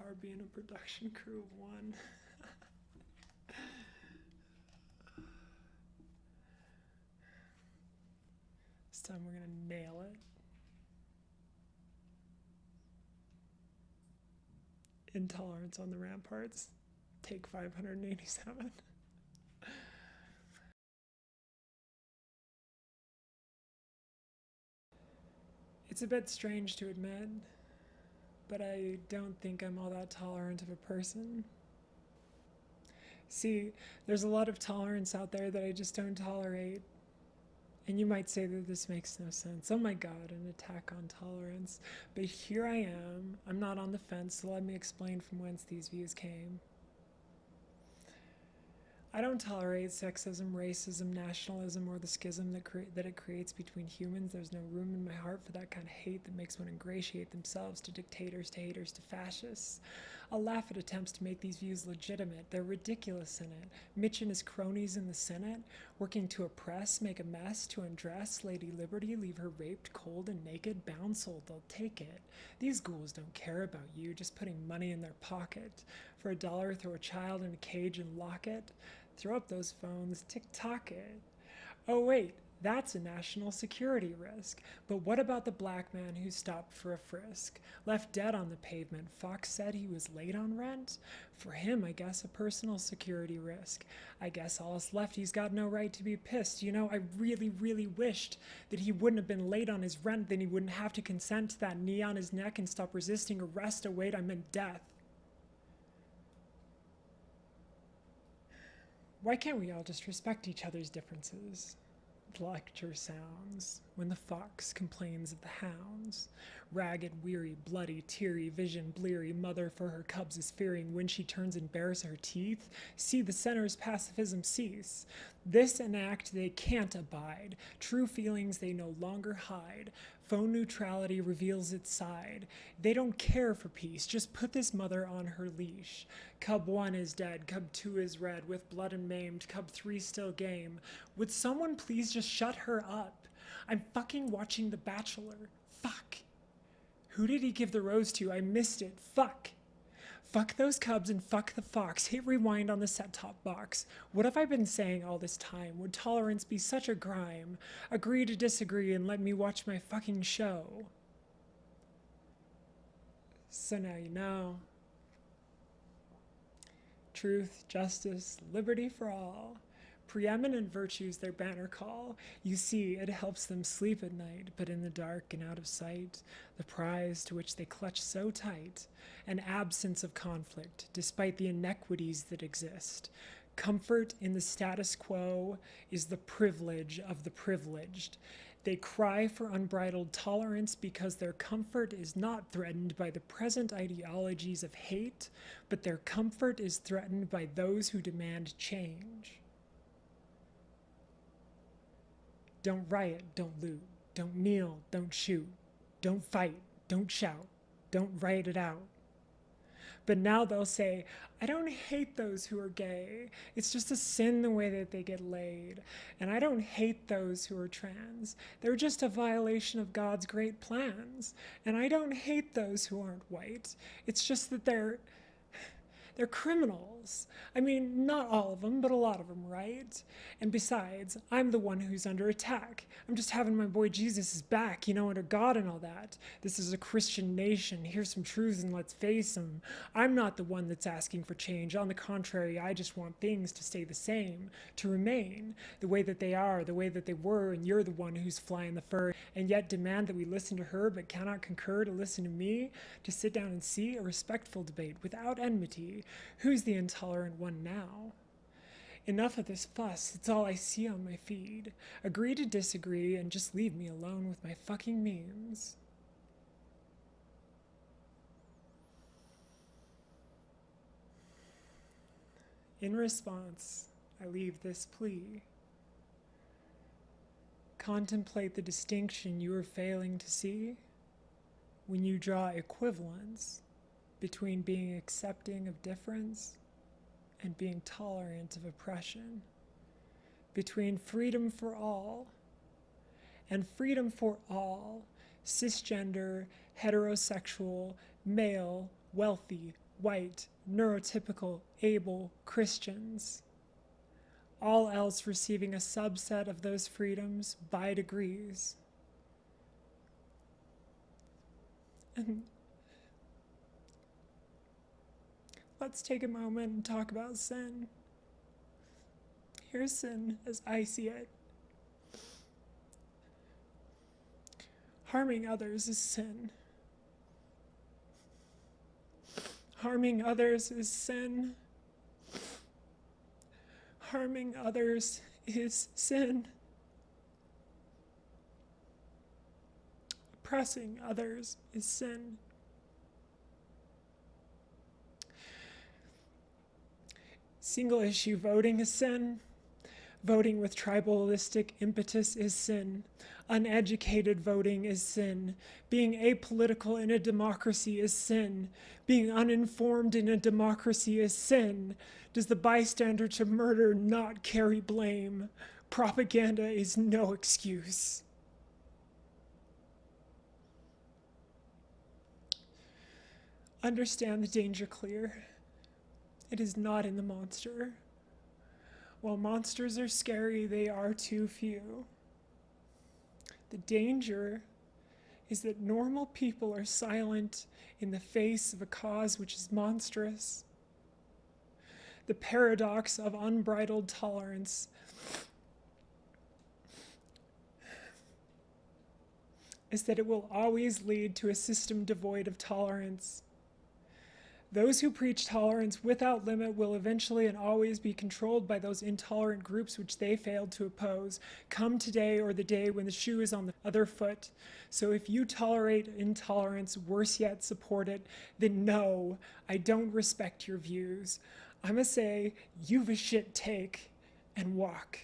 hard being a production crew of one. This time we're gonna nail it. Intolerance on the Ramparts. Take 587. It's a bit strange to admit, but I don't think I'm all that tolerant of a person. See, there's a lot of tolerance out there that I just don't tolerate. And you might say that this makes no sense. Oh my god, an attack on tolerance. But here I am. I'm not on the fence, so let me explain from whence these views came. I don't tolerate sexism, racism, nationalism, or the schism that it creates between humans. There's no room in my heart for that kind of hate that makes one ingratiate themselves to dictators, to haters, to fascists. I'll laugh at attempts to make these views legitimate. They're ridiculous in it. Mitch and his cronies in the Senate, working to oppress, make a mess, to undress Lady Liberty, leave her raped, cold, and naked, bound soul, they'll take it. These ghouls don't care about you, just putting money in their pocket. For $1, throw a child in a cage and lock it. Throw up those phones, tick-tock it. Oh wait, that's a national security risk. But what about the black man who stopped for a frisk? Left dead on the pavement, Fox said he was late on rent? For him, I guess a personal security risk. I guess all us lefties got no right to be pissed. You know, I really, really wished that he wouldn't have been late on his rent, then he wouldn't have to consent to that knee on his neck and stop resisting arrest. Oh wait, I meant death. Why can't we all just respect each other's differences? The lecture sounds when the fox complains of the hounds. Ragged, weary, bloody, teary, vision bleary, mother for her cubs is fearing when she turns and bares her teeth. See the center's pacifism cease. This an act they can't abide. True feelings they no longer hide. Phone neutrality reveals its side. They don't care for peace, just put this mother on her leash. Cub 1 is dead, Cub 2 is red, with blood and maimed, Cub 3 still game. Would someone please just shut her up? I'm fucking watching The Bachelor. Fuck. Who did he give the rose to? I missed it. Fuck. Fuck those cubs and fuck the fox. Hit rewind on the set-top box. What have I been saying all this time? Would tolerance be such a crime? Agree to disagree and let me watch my fucking show. So now you know. Truth, justice, liberty for all. Preeminent virtues their banner call. You see, it helps them sleep at night, but in the dark and out of sight, the prize to which they clutch so tight, an absence of conflict, despite the inequities that exist. Comfort in the status quo is the privilege of the privileged. They cry for unbridled tolerance because their comfort is not threatened by the present ideologies of hate, but their comfort is threatened by those who demand change. Don't riot, don't loot. Don't kneel, don't shoot. Don't fight, don't shout. Don't write it out. But now they'll say, I don't hate those who are gay. It's just a sin the way that they get laid. And I don't hate those who are trans. They're just a violation of God's great plans. And I don't hate those who aren't white. It's just that they're criminals. I mean, not all of them, but a lot of them, right? And besides, I'm the one who's under attack. I'm just having my boy Jesus' back, you know, under God and all that. This is a Christian nation. Here's some truths and let's face them. I'm not the one that's asking for change. On the contrary, I just want things to stay the same, to remain the way that they are, the way that they were, and you're the one who's flying the fur, and yet demand that we listen to her but cannot concur to listen to me, to sit down and see a respectful debate without enmity. Who's the intolerant one now? Enough of this fuss, it's all I see on my feed. Agree to disagree and just leave me alone with my fucking memes. In response, I leave this plea. Contemplate the distinction you are failing to see when you draw equivalence between being accepting of difference and being tolerant of oppression, between freedom for all and freedom for all cisgender, heterosexual, male, wealthy, white, neurotypical, able Christians. All else receiving a subset of those freedoms by degrees. And let's take a moment and talk about sin. Here's sin as I see it. Harming others is sin. Harming others is sin. Harming others is sin. Oppressing others is sin. Single issue voting is sin. Voting with tribalistic impetus is sin. Uneducated voting is sin. Being apolitical in a democracy is sin. Being uninformed in a democracy is sin. Does the bystander to murder not carry blame? Propaganda is no excuse. Understand the danger clear. It is not in the monster. While monsters are scary, they are too few. The danger is that normal people are silent in the face of a cause which is monstrous. The paradox of unbridled tolerance is that it will always lead to a system devoid of tolerance. Those who preach tolerance without limit will eventually and always be controlled by those intolerant groups which they failed to oppose, come today or the day when the shoe is on the other foot. So if you tolerate intolerance, worse yet support it, then no, I don't respect your views. I'ma say, you've a shit take, and walk.